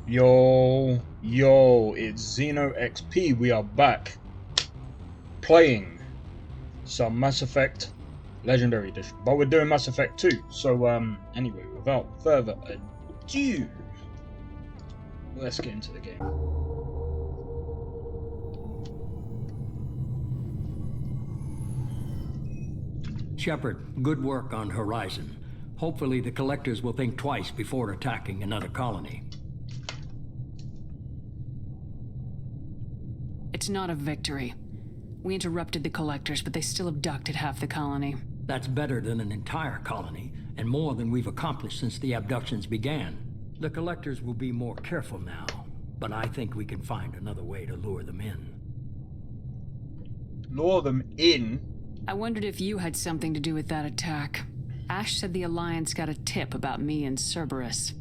Yo, it's Xeno XP. We are back playing some Mass Effect Legendary Edition, but we're doing Mass Effect 2. So, anyway, without further ado, let's get into the game. Shepard, good work on Horizon. Hopefully the Collectors will think twice before attacking another colony. It's not a victory. We interrupted the Collectors, but they still abducted half the colony. That's better than an entire colony, and more than we've accomplished since the abductions began. The Collectors will be more careful now, but I think we can find another way to lure them in. Lure them in? I wondered if you had something to do with that attack. Ash said the Alliance got a tip about me and Cerberus.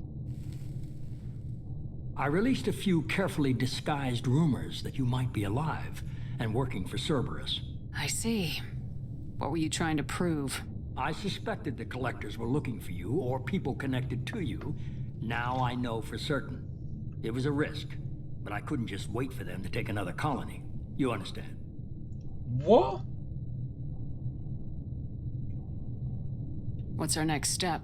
I released a few carefully disguised rumors that you might be alive and working for Cerberus. I see. What were you trying to prove? I suspected the Collectors were looking for you or people connected to you. Now I know for certain. It was a risk, but I couldn't just wait for them to take another colony. You understand? What? What's our next step?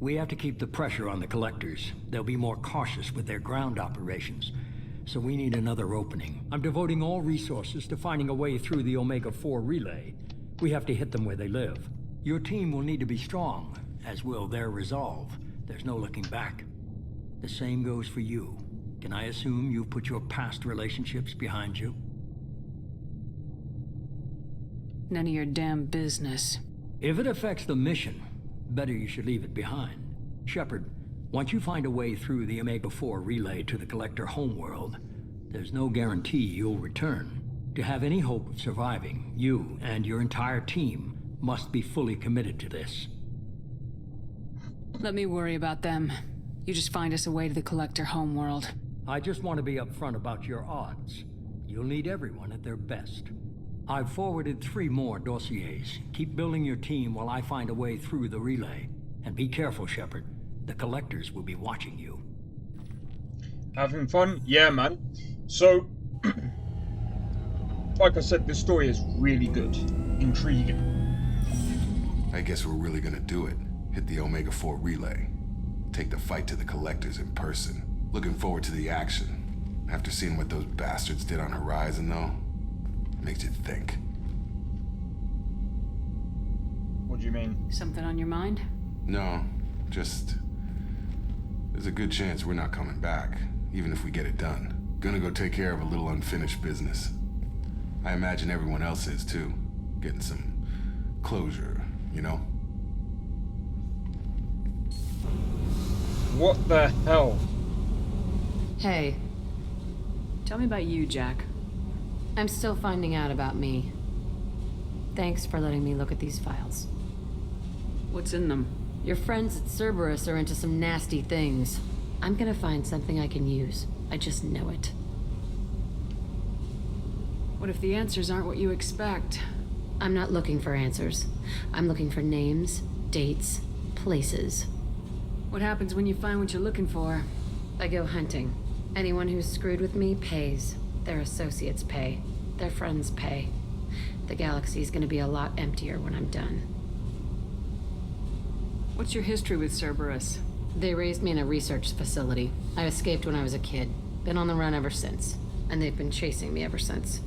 We have to keep the pressure on the Collectors. They'll be more cautious with their ground operations. So we need another opening. I'm devoting all resources to finding a way through the Omega-4 relay. We have to hit them where they live. Your team will need to be strong, as will their resolve. There's no looking back. The same goes for you. Can I assume you've put your past relationships behind you? None of your damn business. If it affects the mission, better you should leave it behind. Shepard, once you find a way through the Omega-4 relay to the Collector homeworld, there's no guarantee you'll return. To have any hope of surviving, you and your entire team must be fully committed to this. Let me worry about them. You just find us a way to the Collector homeworld. I just want to be upfront about your odds. You'll need everyone at their best. I've forwarded 3 more dossiers. Keep building your team while I find a way through the relay. And be careful, Shepard. The Collectors will be watching you. Having fun? Yeah, man. So, like I said, this story is really good. Intriguing. I guess we're really gonna do it. Hit the Omega-4 relay. Take the fight to the Collectors in person. Looking forward to the action. After seeing what those bastards did on Horizon, though, makes you think. What do you mean? Something on your mind? No, just... there's a good chance we're not coming back, even if we get it done. Gonna go take care of a little unfinished business. I imagine everyone else is, too. Getting some closure, you know? What the hell? Hey, Tell me about you, Jack. I'm still finding out about me. Thanks for letting me look at these files. What's in them? Your friends at Cerberus are into some nasty things. I'm gonna find something I can use. I just know it. What if the answers aren't what you expect? I'm not looking for answers. I'm looking for names, dates, places. What happens when you find what you're looking for? I go hunting. Anyone who's screwed with me pays. Their associates pay. Their friends pay. The galaxy's gonna be a lot emptier when I'm done. What's your history with Cerberus? They raised me in a research facility. I escaped when I was a kid. Been on the run ever since. And they've been chasing me ever since.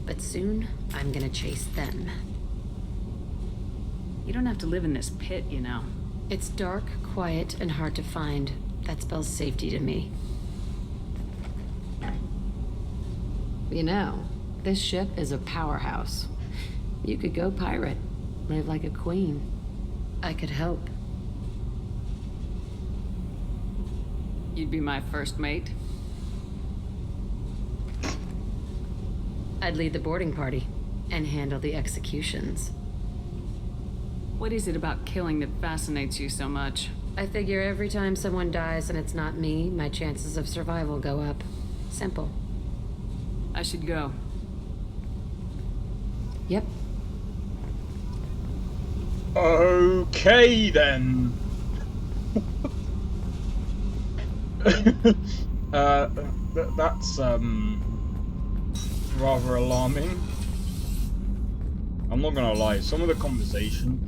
But soon, I'm gonna chase them. You don't have to live in this pit, you know. It's dark, quiet, and hard to find. That spells safety to me. You know, this ship is a powerhouse. You could go pirate, live like a queen. I could help. You'd be my first mate. I'd lead the boarding party and handle the executions. What is it about killing that fascinates you so much? I figure every time someone dies and it's not me, my chances of survival go up. Simple. I should go. Yep. Okay then. That's rather alarming. I'm not gonna lie, some of the conversation,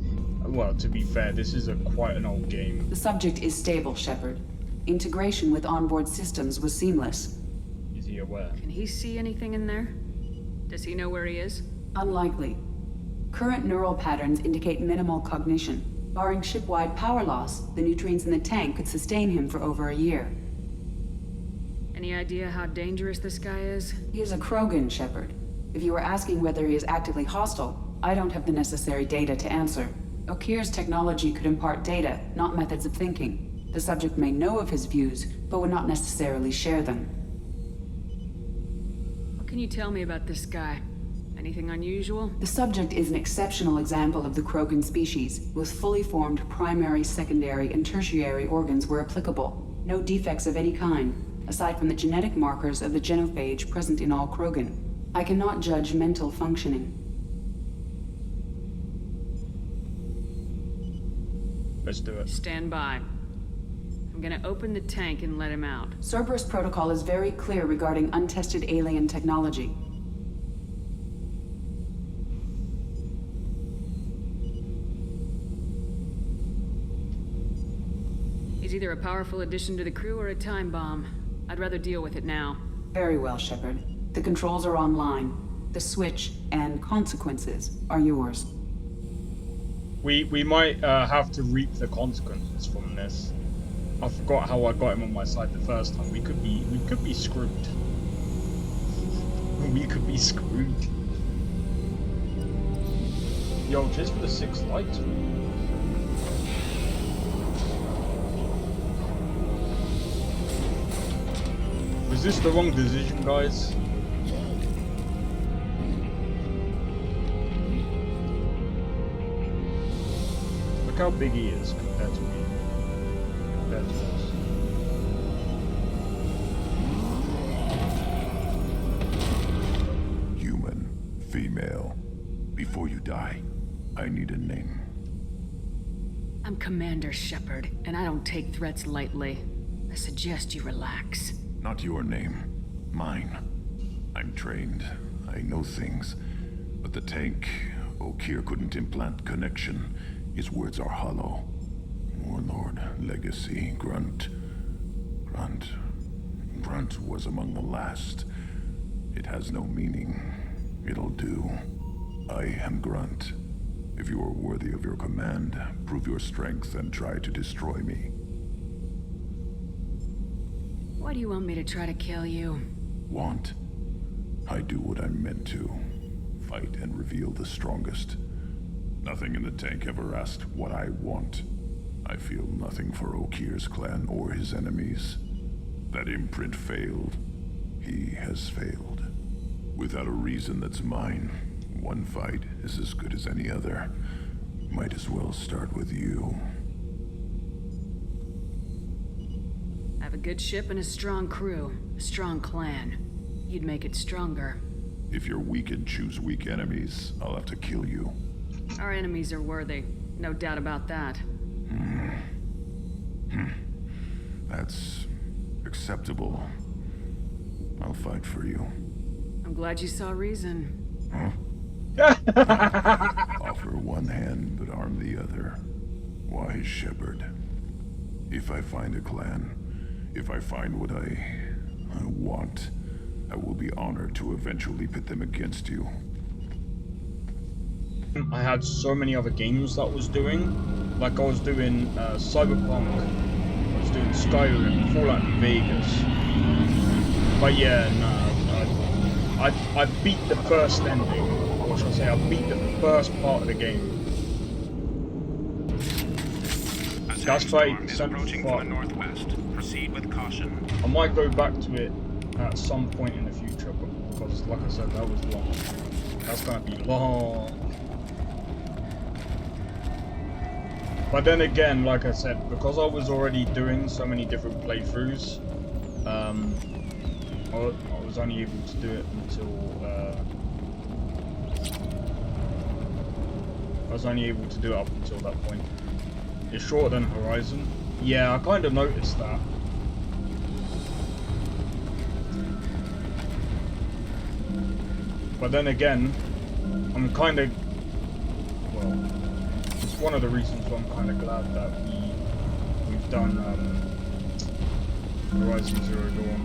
well, to be fair, this is quite an old game. The subject is stable, Shepard. Integration with onboard systems was seamless. Is he aware? Can he see anything in there? Does he know where he is? Unlikely. Current neural patterns indicate minimal cognition. Barring ship-wide power loss, the nutrients in the tank could sustain him for over a year. Any idea how dangerous this guy is? He is a Krogan, Shepard. If you were asking whether he is actively hostile, I don't have the necessary data to answer. Okeer's technology could impart data, not methods of thinking. The subject may know of his views, but would not necessarily share them. What can you tell me about this guy? Anything unusual? The subject is an exceptional example of the Krogan species, with fully formed primary, secondary, and tertiary organs where applicable. No defects of any kind, aside from the genetic markers of the genophage present in all Krogan. I cannot judge mental functioning. Let's do it. Stand by. I'm gonna open the tank and let him out. Cerberus protocol is very clear regarding untested alien technology. He's either a powerful addition to the crew or a time bomb. I'd rather deal with it now. Very well, Shepard. The controls are online. The switch and consequences are yours. We might have to reap the consequences from this. I forgot how I got him on my side the first time. We could be screwed. We could be screwed. Yo, just for the 6 lights. Was this the wrong decision, guys? Look how big he is compared to me. Compared to us. Human, female. Before you die, I need a name. I'm Commander Shepard, and I don't take threats lightly. I suggest you relax. Not your name. Mine. I'm trained. I know things. But the tank, Okeer couldn't implant connection. His words are hollow. Warlord, legacy, Grunt. Grunt was among the last. It has no meaning. It'll do. I am Grunt. If you are worthy of your command, prove your strength and try to destroy me. Why do you want me to try to kill you? Want? I do what I'm meant to. Fight and reveal the strongest. Nothing in the tank ever asked what I want. I feel nothing for Okeer's clan or his enemies. That imprint failed. He has failed. Without a reason that's mine, one fight is as good as any other. Might as well start with you. I have a good ship and a strong crew. A strong clan. You'd make it stronger. If you're weak and choose weak enemies, I'll have to kill you. Our enemies are worthy. No doubt about that. That's acceptable. I'll fight for you. I'm glad you saw reason. Offer one hand, but arm the other. Wise Shepard. If I find a clan, if I find what I want, I will be honored to eventually pit them against you. I had so many other games that I was doing. Like I was doing Cyberpunk, I was doing Skyrim, Fallout New Vegas. But yeah, no, I beat the first ending. Or should I say, I beat the first part of the game. That's 30% far. Proceed with caution. I might go back to it at some point in the future, because like I said, that was long. That's gonna be long. But then again, like I said, because I was already doing so many different playthroughs, I was only able to do it until up until that point. It's shorter than Horizon. Yeah, I kind of noticed that. But then again, I'm kind of, well, it's one of the reasons why I'm kind of glad that we've done Horizon Zero Dawn.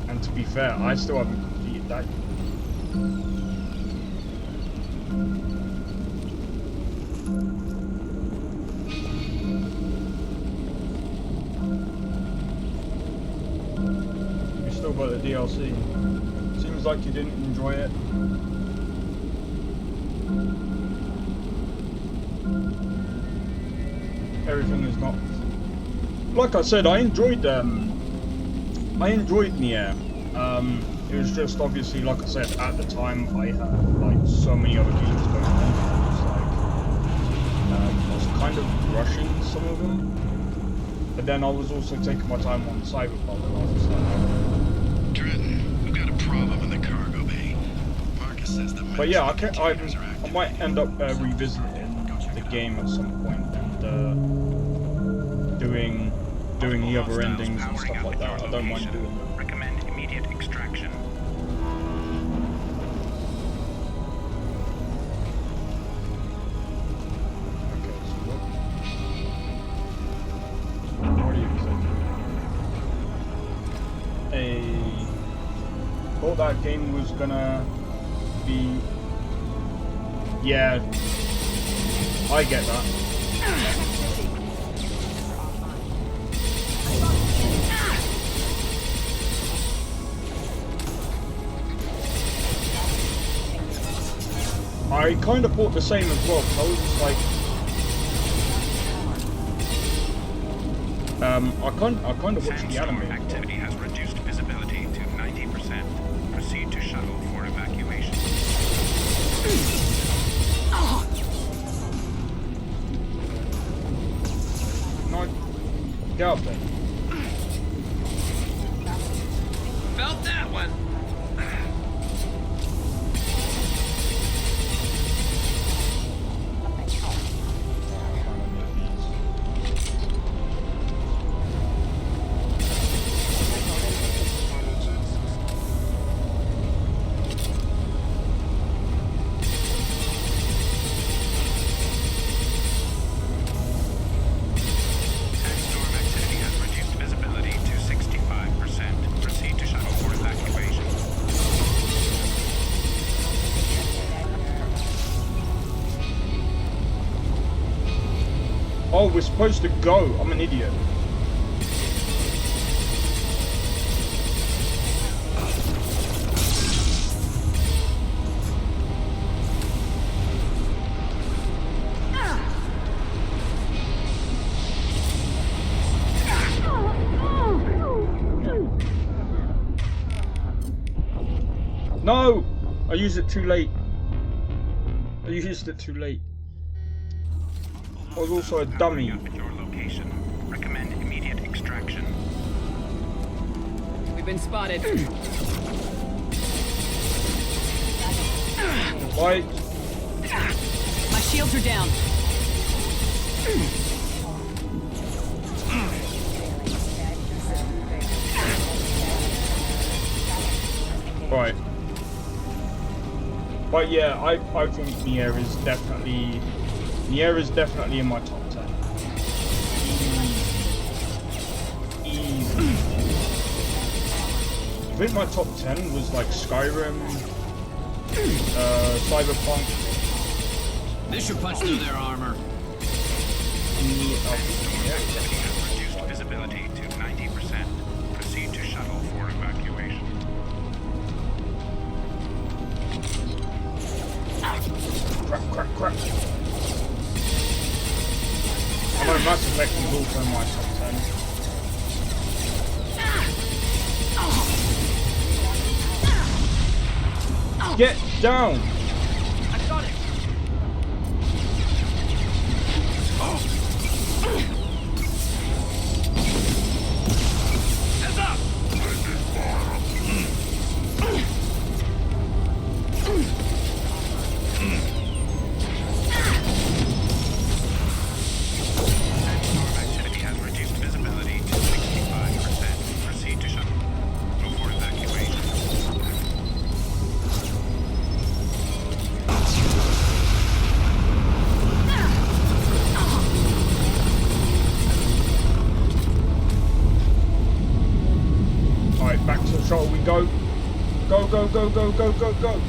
And to be fair, I still haven't completed that. You still got the DLC. Seems like you didn't enjoy it. Everything is not. Like I said, I enjoyed Nier. It was just obviously, like I said, at the time I had like so many other games going on. It was like I was kind of rushing some of them, but then I was also taking my time on Cyberpunk. And I was like, Trenton, we've got a problem in the cargo bay. Marcus says the. but yeah, I might end up revisiting the game at some point and doing the other endings and stuff like that. I don't mind doing that. Recommend immediate extraction. Okay, so what are you saying? Thought that game was gonna be. Yeah, I get that. I kind of thought the same as well, because I was just like, I kind of watched the anime. Activity has reduced visibility to 90%. Proceed to shuttle for evacuation. No, get up there. Felt that one. Oh, we're supposed to go. I'm an idiot. No! I used it too late. I used it too late. I was also a dummy. At your location. Recommend immediate extraction. We've been spotted. Why? My shields are down. Right. But yeah, I think Nier is definitely in my top 10. Easy. I think my top 10 was like Skyrim, Cyberpunk. This should punch through their armor. Activity has reduced visibility to 90%. Proceed to shuttle for evacuation. Crap, crap. I know Mass Effect is also in my top 10. Get down! I got it. Heads up! Activity has reduced visibility to 65%. Proceed to shuttle. Go for evacuation. shuttle we go. Go, go, go, go, go, go, go.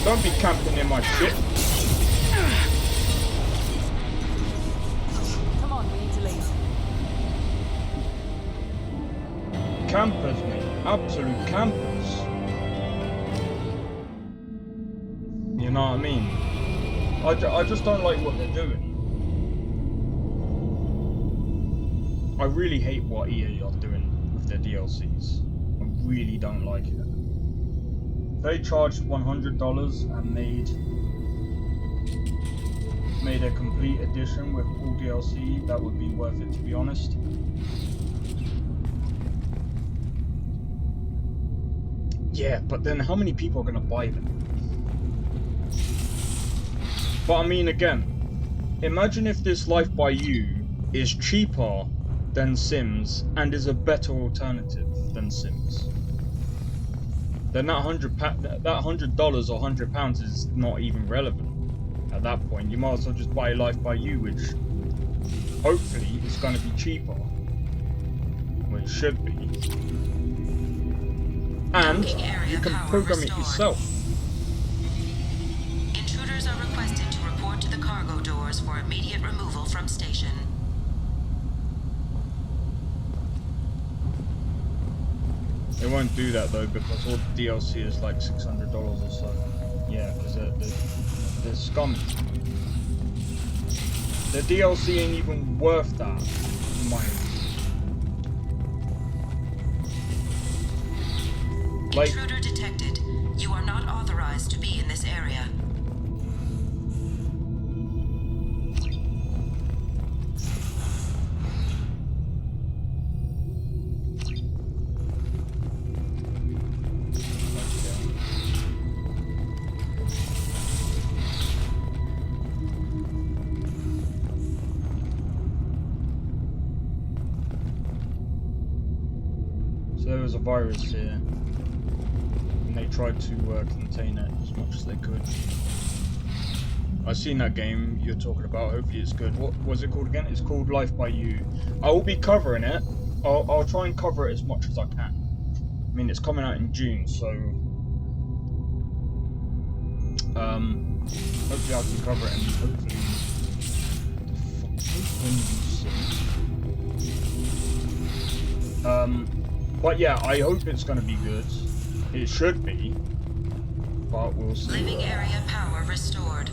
Don't be camping in my shit. Come on, we need to leave. Campers, mate. Absolute campers. You know what I mean? I just don't like what they're doing. I really hate what EA are doing with their DLCs. I really don't like it. If they charged $100 and made a complete edition with all DLC, that would be worth it, to be honest. Yeah, but then how many people are going to buy them? But I mean, again, imagine if this Life by You is cheaper than Sims and is a better alternative than Sims. Then that $100 or £100 is not even relevant. At that point, you might as well just buy Life by You, which hopefully is going to be cheaper. Well, it should be. And you can program it yourself. Intruders are requested to report to the cargo doors for immediate removal from station. They won't do that though, because all the DLC is like $600 or so. Yeah, because they're scummy. The DLC ain't even worth that money. Like, Intruder detected. You are not authorized to be in this area. so there was a virus here. And they tried to contain it as much as they could. I've seen that game you're talking about. Hopefully it's good. What was it called again? It's called Life by You. I will be covering it. I'll try and cover it as much as I can. I mean, it's coming out in June, so hopefully I can cover it and hopefully but yeah, I hope it's going to be good. It should be, but we'll see. Living area power restored.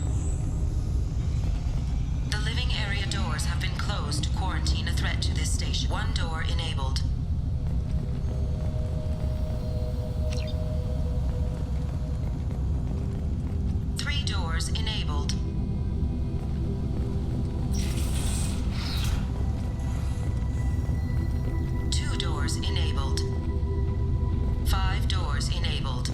The living area doors have been closed to quarantine a threat to this station. One door enabled. Three doors enabled. Two doors enabled. 5 doors enabled.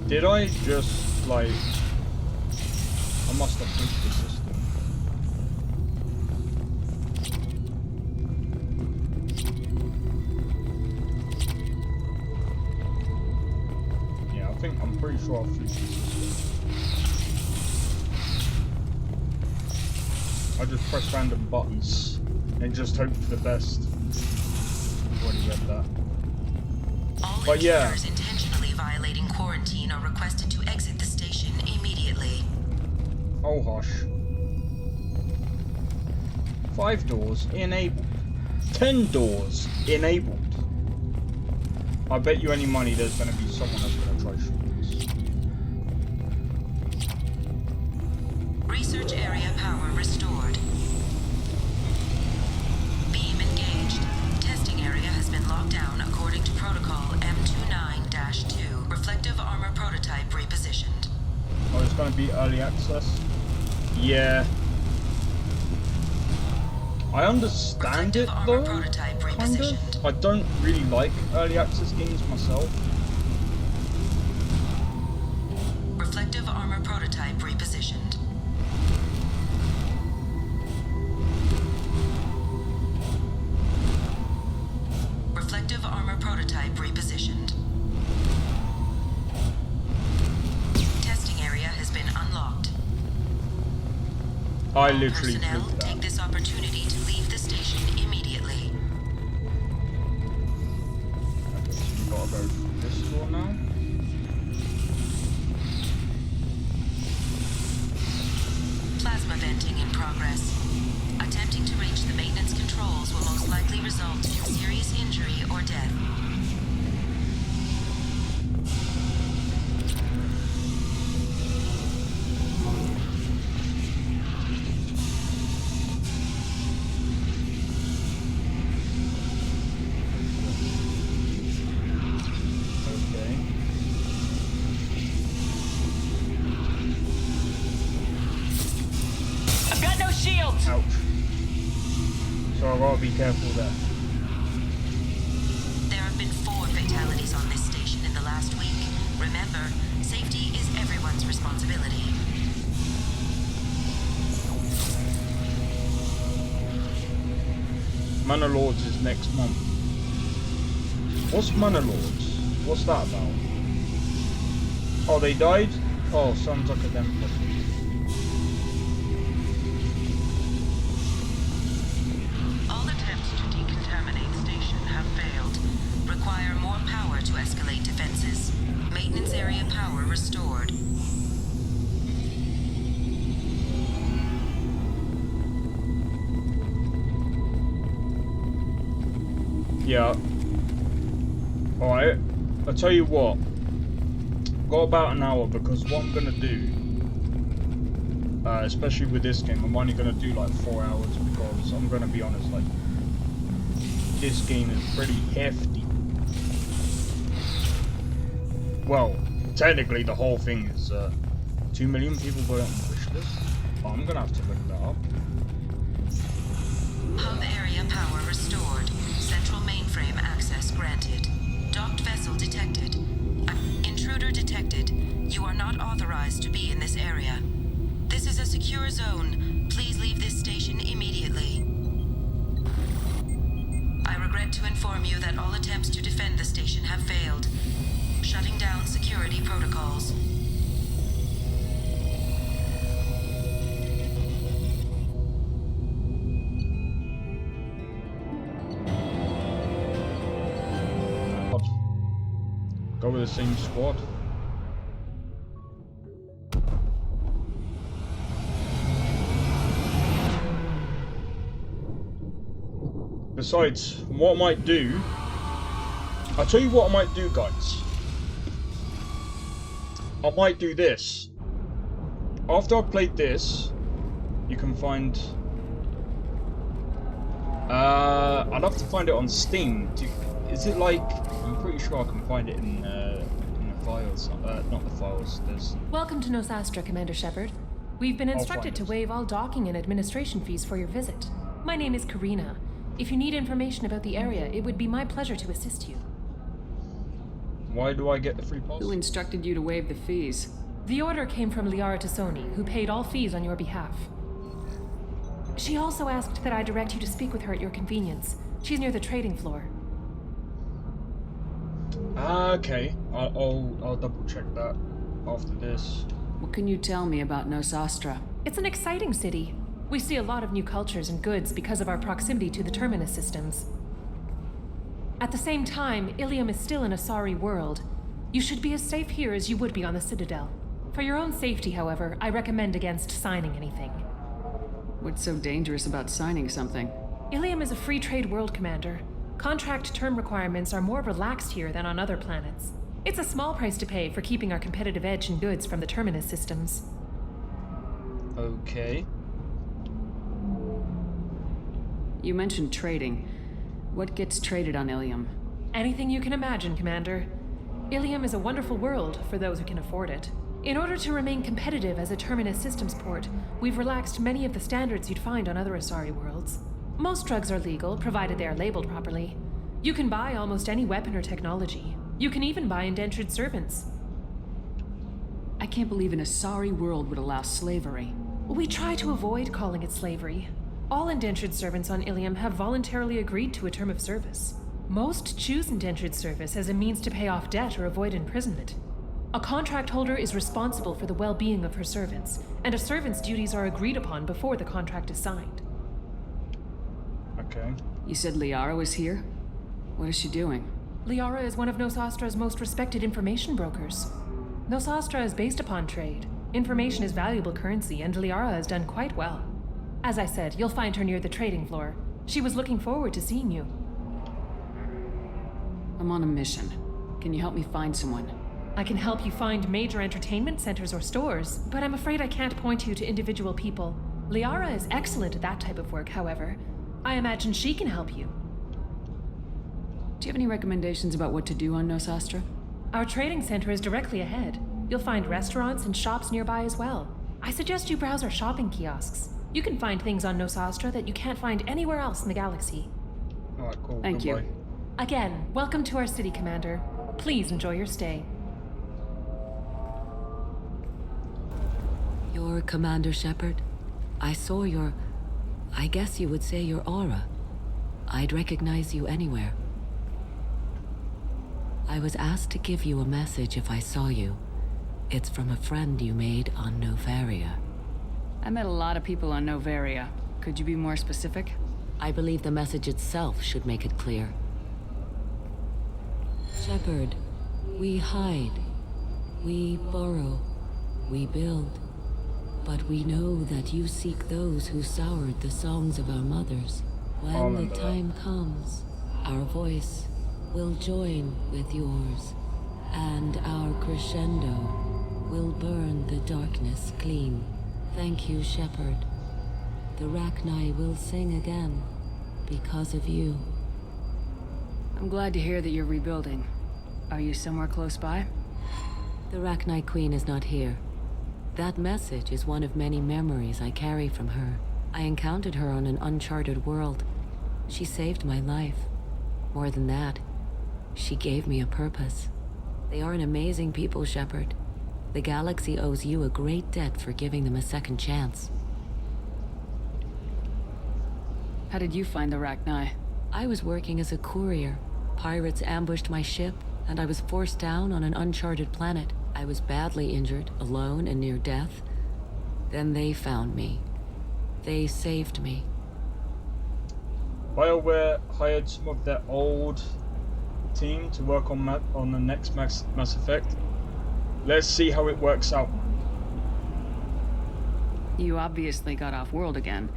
Did I just, like... I must have flipped the system. Yeah, I'm pretty sure I flipped the system. I just press random buttons and just hope for the best. I've already read that. All But yeah. intruders intentionally violating quarantine are requested to exit the station immediately. Oh hush. 5 doors enabled. 10 doors enabled. I bet you any money there's going to be someone that's going to try shooting this. Research area power restored. Beam engaged. Testing area has been locked down according to protocol M29-2. Reflective armor prototype repositioned. Oh, it's going to be early access? Yeah. I understand it though, kind of. I don't really like early access games myself. Reflective armor prototype repositioned. Reflective armor prototype repositioned. Testing area has been unlocked. I literally Personnel, flipped take that. this opportunity to leave the station station immediately. We gotta go through this door now. Plasma venting in progress. Attempting to reach the maintenance controls will most likely result in serious injury or death. Ouch. So I gotta be careful there. There have been 4 fatalities on this station in the last week. Remember, safety is everyone's responsibility. Manor Lords is next month. What's Manor Lords? What's that about? Oh, they died? Oh, sounds like a them. All attempts to decontaminate station have failed. Require more power to escalate defenses. Maintenance area power restored. Yeah. Alright. I'll tell you what. Got about an hour because what I'm gonna do, especially with this game, I'm only gonna do like 4 hours because I'm gonna be honest, like, this game is pretty hefty. Well, technically the whole thing is 2 million people put it on the wish list. Oh, I'm gonna have to look that up. Hub area power restored. Central mainframe access granted. Docked vessel detected. Intruder detected. You are not authorized to be in this area. This is a secure zone. Please leave this station immediately. I regret to inform you that all attempts to defend the station have failed. Shutting down security protocols. Go with the same squad. Besides, what I might do, I'll tell you what I might do, guys. I might do this. After I've played this, you can find... I'd have to find it on Steam. Is it like... I'm pretty sure I can find it in the files. Not the files. There's... Welcome to Nosastra, Commander Shepard. We've been instructed to waive all docking and administration fees for your visit. My name is Karina. If you need information about the area, it would be my pleasure to assist you. Why do I get the free pass? Who instructed you to waive the fees? The order came from Liara Tassoni, who paid all fees on your behalf. She also asked that I direct you to speak with her at your convenience. She's near the trading floor. Okay. I'll double check that after this. What can you tell me about Nosastra? It's an exciting city. We see a lot of new cultures and goods because of our proximity to the Terminus systems. At the same time, Ilium is still an Asari world. You should be as safe here as you would be on the Citadel. For your own safety, however, I recommend against signing anything. What's so dangerous about signing something? Ilium is a free trade world, Commander. Contract term requirements are more relaxed here than on other planets. It's a small price to pay for keeping our competitive edge in goods from the Terminus systems. Okay. You mentioned trading. What gets traded on Ilium? Anything you can imagine, Commander. Ilium is a wonderful world for those who can afford it. In order to remain competitive as a Terminus systems port, we've relaxed many of the standards you'd find on other Asari worlds. Most drugs are legal, provided they are labeled properly. You can buy almost any weapon or technology. You can even buy indentured servants. I can't believe an Asari world would allow slavery. We try to avoid calling it slavery. All indentured servants on Ilium have voluntarily agreed to a term of service. Most choose indentured service as a means to pay off debt or avoid imprisonment. A contract holder is responsible for the well-being of her servants, and a servant's duties are agreed upon before the contract is signed. Okay. You said Liara was here? What is she doing? Liara is one of Nosastra's most respected information brokers. Nosastra is based upon trade. Information is valuable currency, and Liara has done quite well. As I said, you'll find her near the trading floor. She was looking forward to seeing you. I'm on a mission. Can you help me find someone? I can help you find major entertainment centers or stores, but I'm afraid I can't point you to individual people. Liara is excellent at that type of work, however. I imagine she can help you. Do you have any recommendations about what to do on Nosastra? Our trading center is directly ahead. You'll find restaurants and shops nearby as well. I suggest you browse our shopping kiosks. You can find things on Nosastra that you can't find anywhere else in the galaxy. Alright, cool. Thank you. Again, welcome to our city, Commander. Please enjoy your stay. You're Commander Shepard? I saw your... I guess you would say your aura. I'd recognize you anywhere. I was asked to give you a message if I saw you. It's from a friend you made on Novaria. I met a lot of people on Novaria. Could you be more specific? I believe the message itself should make it clear. Shepard, we hide. We borrow. We build. But we know that you seek those who soured the songs of our mothers. When the time comes, our voice will join with yours, and our crescendo will burn the darkness clean. Thank you, Shepard. The Rachni will sing again because of you. I'm glad to hear that you're rebuilding. Are you somewhere close by? The Rachni Queen is not here. That message is one of many memories I carry from her. I encountered her on an uncharted world. She saved my life. More than that, she gave me a purpose. They are an amazing people, Shepard. The galaxy owes you a great debt for giving them a second chance. How did you find the Rachni? I was working as a courier. Pirates ambushed my ship, and I was forced down on an uncharted planet. I was badly injured, alone and near death. Then they found me. They saved me. BioWare hired some of their old team to work on the next Mass Effect. Let's see how it works out. You obviously got off world again.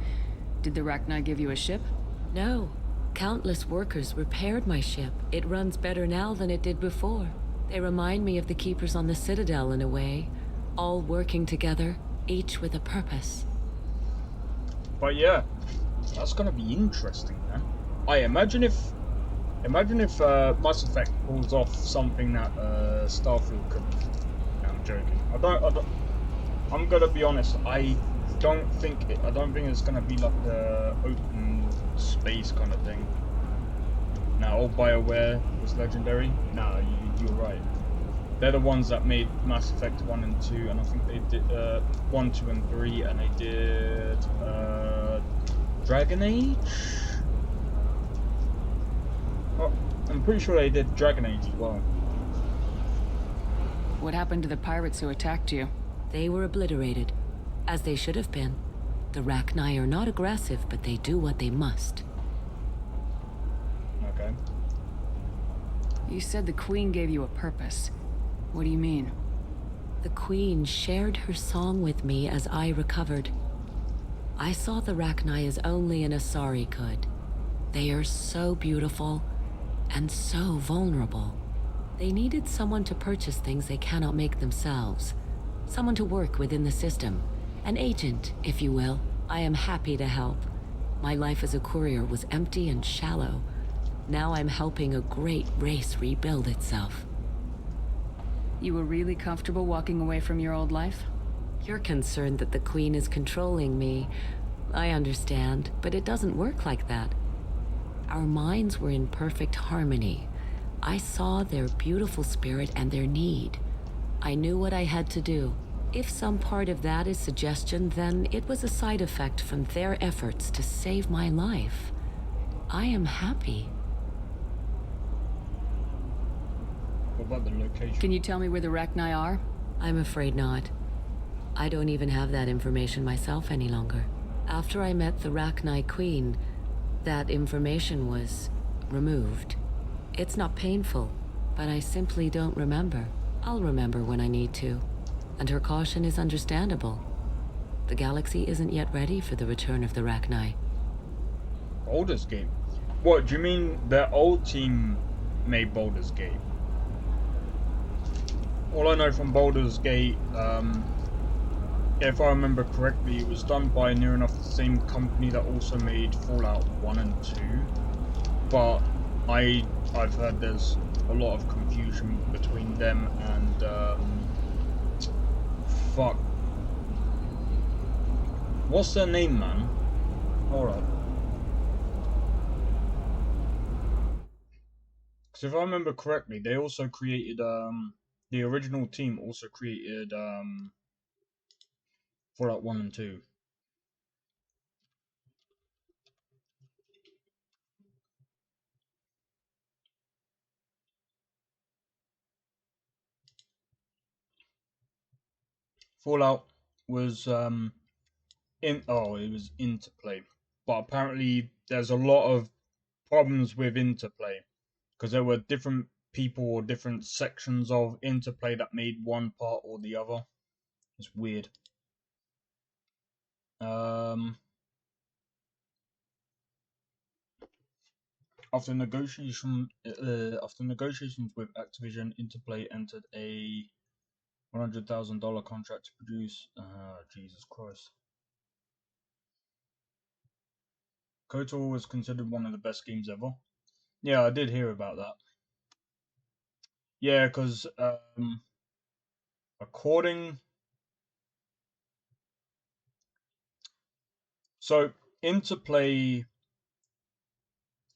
Did the Rachni give you a ship? No. Countless workers repaired my ship. It runs better now than it did before. They remind me of the Keepers on the Citadel in a way. All working together, each with a purpose. But yeah, that's gonna be interesting, man. I imagine if Mass Effect pulls off something that Starfield could. No, I'm joking. I'm gonna be honest. I don't think it's gonna be like the open space kind of thing. Now, old BioWare was legendary. No, you're right. They're the ones that made Mass Effect 1 and 2, and I think they did 1, 2, and 3, and they did Dragon Age? Oh, I'm pretty sure they did Dragon Age as well. What happened to the pirates who attacked you? They were obliterated, as they should have been. The Rachni are not aggressive, but they do what they must. Okay. You said the Queen gave you a purpose. What do you mean? The Queen shared her song with me as I recovered. I saw the Rachni as only an Asari could. They are so beautiful and so vulnerable. They needed someone to purchase things they cannot make themselves. Someone to work within the system. An agent, if you will. I am happy to help. My life as a courier was empty and shallow. Now I'm helping a great race rebuild itself. You were really comfortable walking away from your old life? You're concerned that the Queen is controlling me. I understand, but it doesn't work like that. Our minds were in perfect harmony. I saw their beautiful spirit and their need. I knew what I had to do. If some part of that is suggestion, then it was a side effect from their efforts to save my life. I am happy. What about the location? Can you tell me where the Rachni are? I'm afraid not. I don't even have that information myself any longer. After I met the Rachni Queen, That information was removed. It's not painful, but I simply don't remember. I'll remember when I need to, and her caution is understandable. The galaxy isn't yet ready for the return of the Rachni. Baldur's Gate? What, do you mean their old team made Baldur's Gate? All I know from Baldur's Gate, if I remember correctly, it was done by near enough the same company that also made Fallout 1 and 2. But I've heard there's a lot of confusion between them and fuck. What's their name, man? Hold on. Because if I remember correctly, they also created the original team also created Fallout 1 and 2. Fallout was it was Interplay, but apparently there's a lot of problems with Interplay because there were different people or different sections of Interplay that made one part or the other. It's weird. After negotiations with Activision, Interplay entered a $100,000 contract to produce. Jesus Christ. KOTOR was considered one of the best games ever. Yeah, I did hear about that. Yeah, because according. So, Interplay.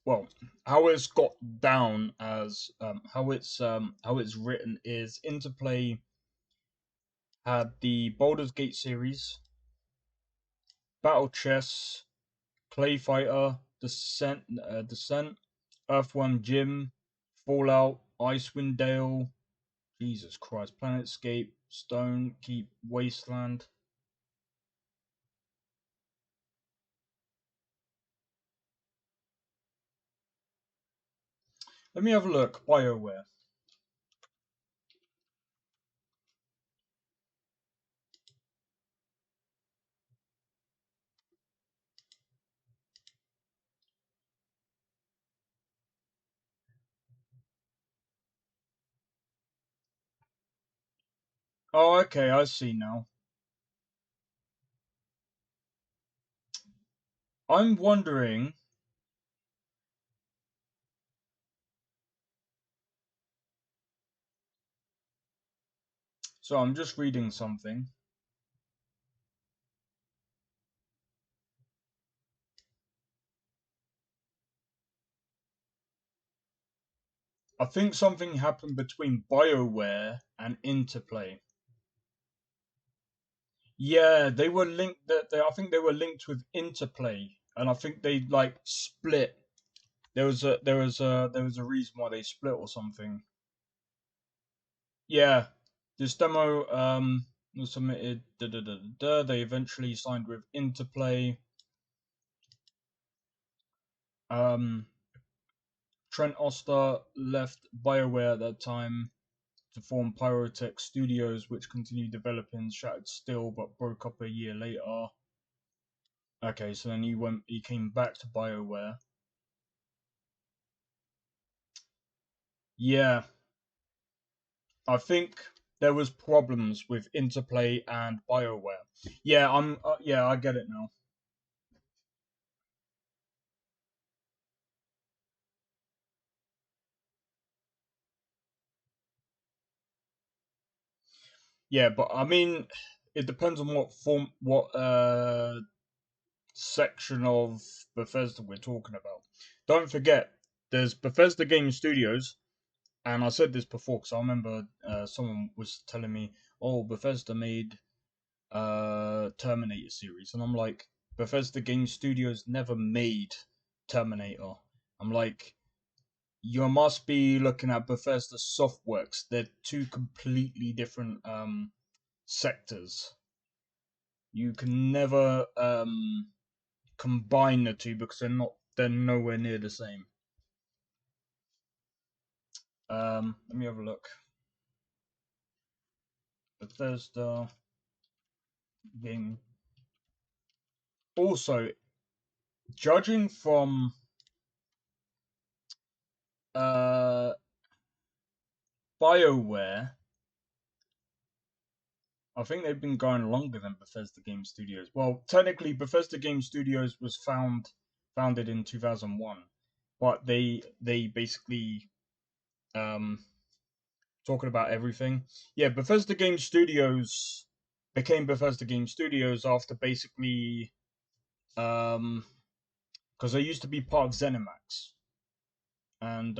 Well, how it's got down as how it's written is Interplay had the Baldur's Gate series, Battle Chess, Clay Fighter, Descent, Earthworm Jim, Fallout, Icewind Dale, Jesus Christ, Planetscape, Stone Keep, Wasteland. Let me have a look. BioWare. Oh, okay, I see now. I'm wondering. So I'm just reading something. I think something happened between BioWare and Interplay. Yeah, they were linked. I think they were linked with Interplay, and I think they like split. There was a reason why they split or something. Yeah, this demo was submitted. They eventually signed with Interplay. Trent Oster left BioWare at that time to form Pyrotech Studios, which continued developing Shattered Steel, but broke up a year later. Okay, so then he came back to BioWare. Yeah, I think there was problems with Interplay and BioWare. Yeah, I get it now. Yeah, but I mean, it depends on what section of Bethesda we're talking about. Don't forget, there's Bethesda Game Studios, and I said this before because I remember someone was telling me, "Oh, Bethesda made Terminator series," and I'm like, Bethesda Game Studios never made Terminator. I'm like, you must be looking at Bethesda Softworks. They're two completely different sectors. You can never combine the two because they're not they're nowhere near the same. Let me have a look. Bethesda game. Also, judging from BioWare, I think they've been going longer than Bethesda Game Studios. Well, technically, Bethesda Game Studios was founded in 2001, but they basically talking about everything. Yeah, Bethesda Game Studios became Bethesda Game Studios after basically because they used to be part of ZeniMax, and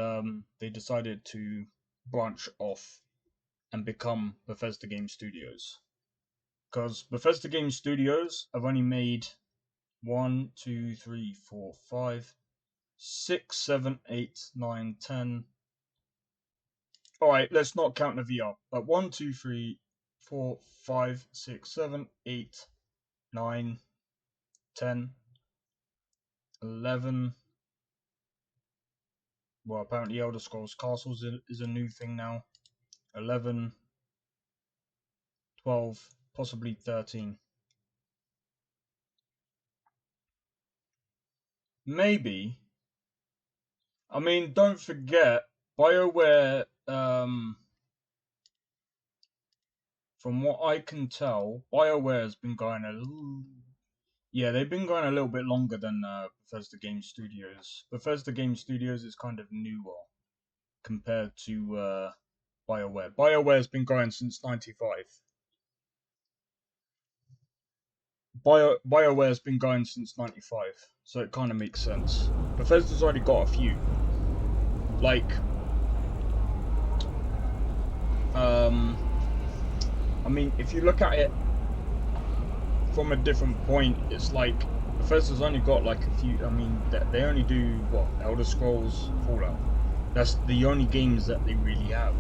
they decided to branch off and become Bethesda Game Studios. Because Bethesda Game Studios have only made 1, 2, 3, 4, 5, 6, 7, 8, 9, 10. Alright, let's not count the VR. But 1, 2, 3, 4, 5, 6, 7, 8, 9, 10, 11. Well, apparently Elder Scrolls Castles is a new thing now. 11, 12, possibly 13. Maybe. I mean, don't forget, BioWare, from what I can tell, BioWare has been going they've been going a little bit longer than Bethesda Game Studios. Bethesda Game Studios is kind of newer compared to BioWare. BioWare has been going since '95. BioWare has been going since '95, so it kind of makes sense. Bethesda's already got a few. Like, I mean, if you look at it from a different point, it's like Bethesda's only got like a few. I mean, they only do what? Elder Scrolls, Fallout. That's the only games that they really have,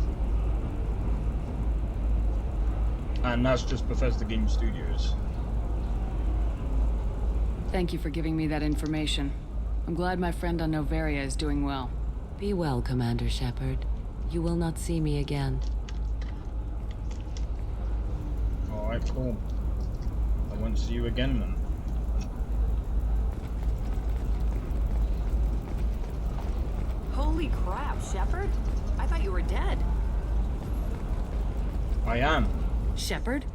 and that's just Bethesda Game Studios. Thank you for giving me that information. I'm glad my friend on Noveria is doing well. Be well, Commander Shepard. You will not see me again. Alright, cool. I won't see you again then. Holy crap, Shepard! I thought you were dead. I am. Shepard?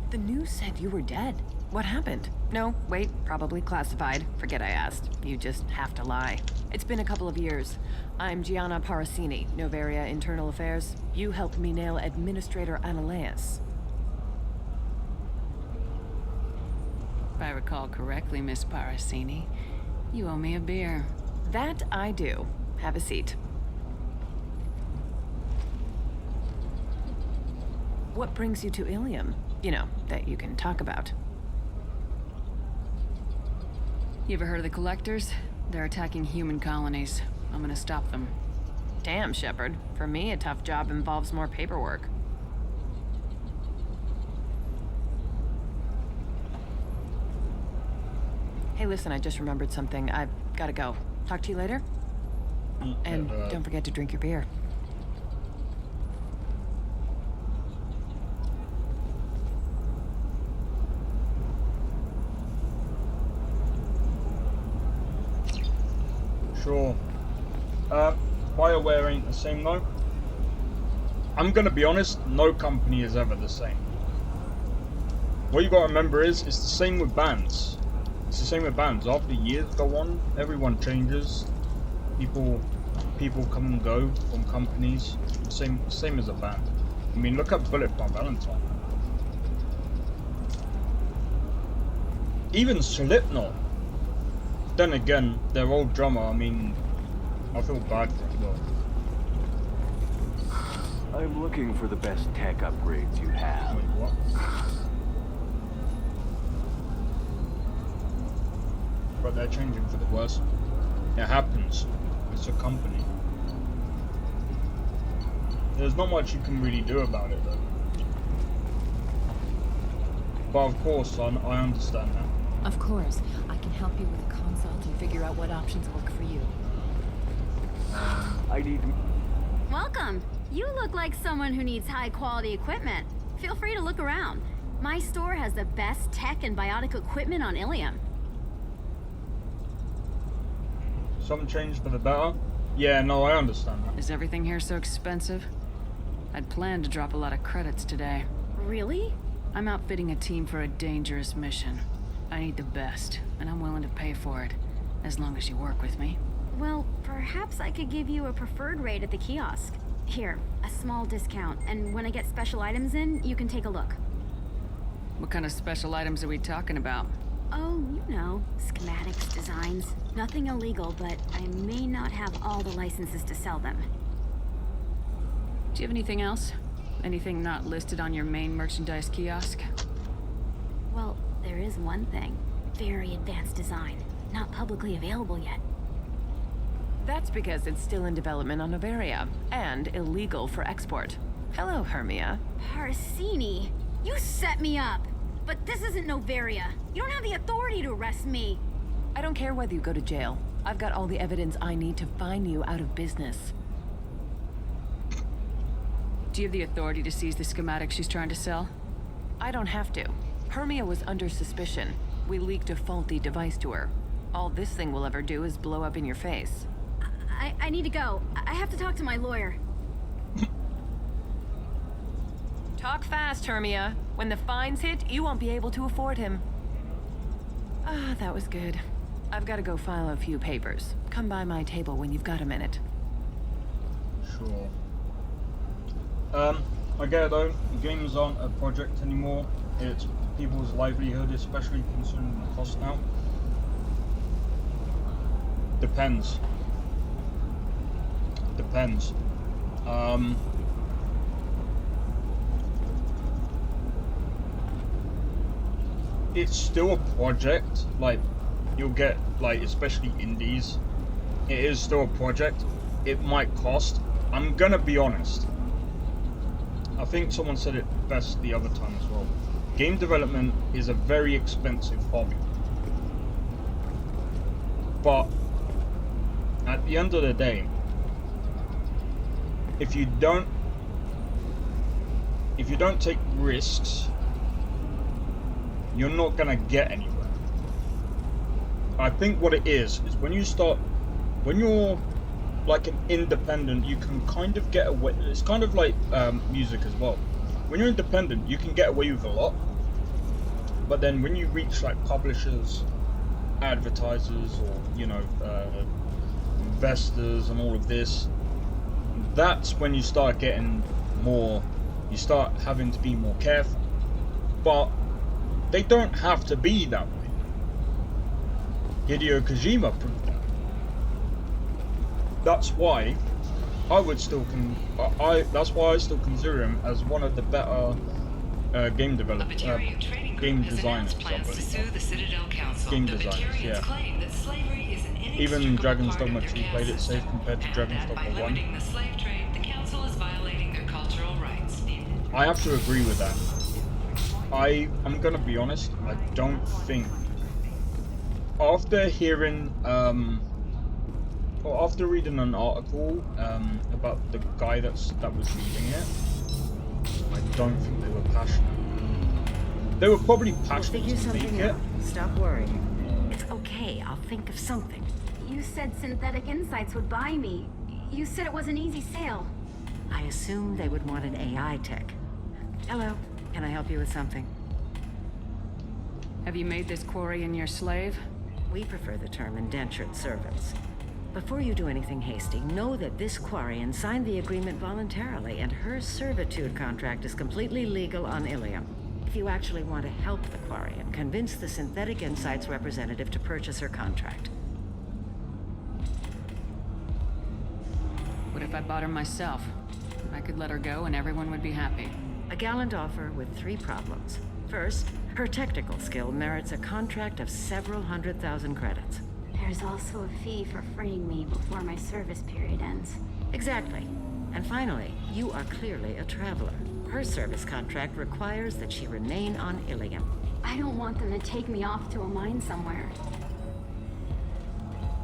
The news said you were dead. What happened? No, wait, probably classified. Forget I asked. You just have to lie. It's been a couple of years. I'm Gianna Parasini, Noveria Internal Affairs. You helped me nail Administrator Analeas. If I recall correctly, Miss Parasini, you owe me a beer. That I do. Have a seat. What brings you to Ilium? You know, that you can talk about. You ever heard of the Collectors? They're attacking human colonies. I'm gonna stop them. Damn, Shepard. For me, a tough job involves more paperwork. Hey, listen, I just remembered something. I've gotta go. Talk to you later? And don't forget to drink your beer. Sure. BioWare ain't the same though. I'm gonna be honest, no company is ever the same. What you gotta remember is, it's the same with bands. It's the same with bands. After years go on, everyone changes. People come and go from companies. Same as a band. I mean, look at Bullet for Valentine. Even Slipknot. Then again, their old drummer, I mean, I feel bad for him though. I'm looking for the best tech upgrades you have. Wait, what? But they're changing for the worse. It happens. It's a company. There's not much you can really do about it though. But of course, I understand that. Of course. I can help you with a consult and figure out what options work for you. I need... Welcome. You look like someone who needs high-quality equipment. Feel free to look around. My store has the best tech and biotic equipment on Ilium. Something changed for the better? Yeah, no, I understand that. Is everything here so expensive? I'd planned to drop a lot of credits today. Really? I'm outfitting a team for a dangerous mission. I need the best, and I'm willing to pay for it, as long as you work with me. Well, perhaps I could give you a preferred rate at the kiosk. Here, a small discount, and when I get special items in, you can take a look. What kind of special items are we talking about? Oh, you know, schematics, designs. Nothing illegal, but I may not have all the licenses to sell them. Do you have anything else? Anything not listed on your main merchandise kiosk? Well, there is one thing. Very advanced design. Not publicly available yet. That's because it's still in development on Noveria, and illegal for export. Hello, Hermia. Parsini, you set me up! But this isn't Noveria. You don't have the authority to arrest me. I don't care whether you go to jail. I've got all the evidence I need to find you out of business. Do you have the authority to seize the schematic she's trying to sell? I don't have to. Hermia was under suspicion. We leaked a faulty device to her. All this thing will ever do is blow up in your face. I need to go. I have to talk to my lawyer. Talk fast, Hermia. When the fines hit, you won't be able to afford him. Ah, that was good. I've got to go file a few papers. Come by my table when you've got a minute. Sure. I get it though. Games aren't a project anymore. It's people's livelihood, especially considering the cost now. Depends. Depends. It's still a project. Like, you'll get, like, especially indies. It is still a project. It might cost. I'm gonna be honest. I think someone said it best the other time as well. Game development is a very expensive hobby. But at the end of the day, if you don't take risks, you're not gonna get anywhere. I think what it is when you're like an independent, you can kind of get away. It's kind of like music as well. When you're independent, you can get away with a lot. But then when you reach like publishers, advertisers, or investors and all of this, that's when you start getting more. You start having to be more careful. But they don't have to be that way. Hideo Kojima proved that. That's why I would still that's why I still consider him as one of the better game developers, game designers. Game designers, yeah. Even Dragon's Dogma 2 played it safe compared to Dragon's Dogma 1. I have to agree with that. I'm gonna be honest, I don't think, after hearing or after reading an article about the guy that was reading it, I don't think they were passionate. They were probably passionate to make it. Stop worrying. It's okay, I'll think of something. You said Synthetic Insights would buy me. You said it was an easy sale. I assumed they would want an AI tech. Hello, can I help you with something? Have you made this Quarian your slave? We prefer the term indentured servants. Before you do anything hasty, know that this Quarian signed the agreement voluntarily, and her servitude contract is completely legal on Ilium. If you actually want to help the Quarian, convince the Synthetic Insights representative to purchase her contract. What if I bought her myself? I could let her go and everyone would be happy. A gallant offer with 3 problems. First, her technical skill merits a contract of several 100,000 credits. There's also a fee for freeing me before my service period ends. Exactly. And finally, you are clearly a traveler. Her service contract requires that she remain on Ilium. I don't want them to take me off to a mine somewhere.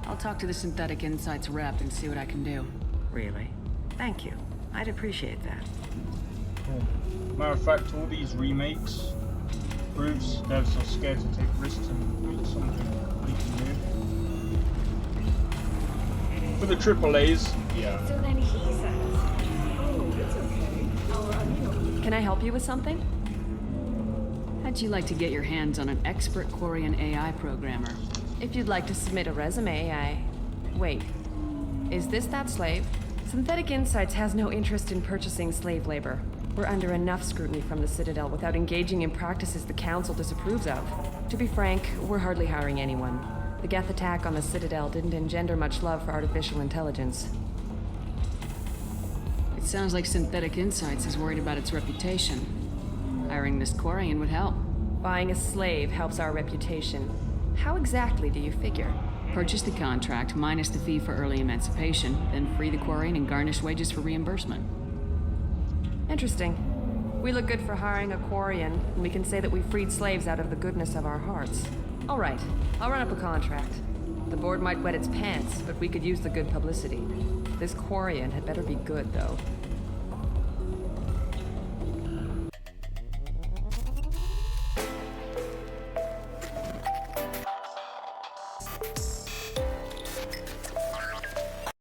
I'll talk to the Synthetic Insights rep and see what I can do. Really? Thank you. I'd appreciate that. Cool. Matter of fact, all these remakes proves devs are scared to take risks and build something completely new. For the AAAs, yeah. So then he says, oh, it's okay. Can I help you with something? How'd you like to get your hands on an expert Quarian AI programmer? If you'd like to submit a resume, Wait. Is this that slave? Synthetic Insights has no interest in purchasing slave labor. We're under enough scrutiny from the Citadel without engaging in practices the Council disapproves of. To be frank, we're hardly hiring anyone. The Geth attack on the Citadel didn't engender much love for artificial intelligence. It sounds like Synthetic Insights is worried about its reputation. Hiring this Quarian would help. Buying a slave helps our reputation. How exactly do you figure? Purchase the contract, minus the fee for early emancipation, then free the Quarian and garnish wages for reimbursement. Interesting. We look good for hiring a Quarian, and we can say that we freed slaves out of the goodness of our hearts. All right, I'll run up a contract. The board might wet its pants, but we could use the good publicity. This Quarian had better be good, though.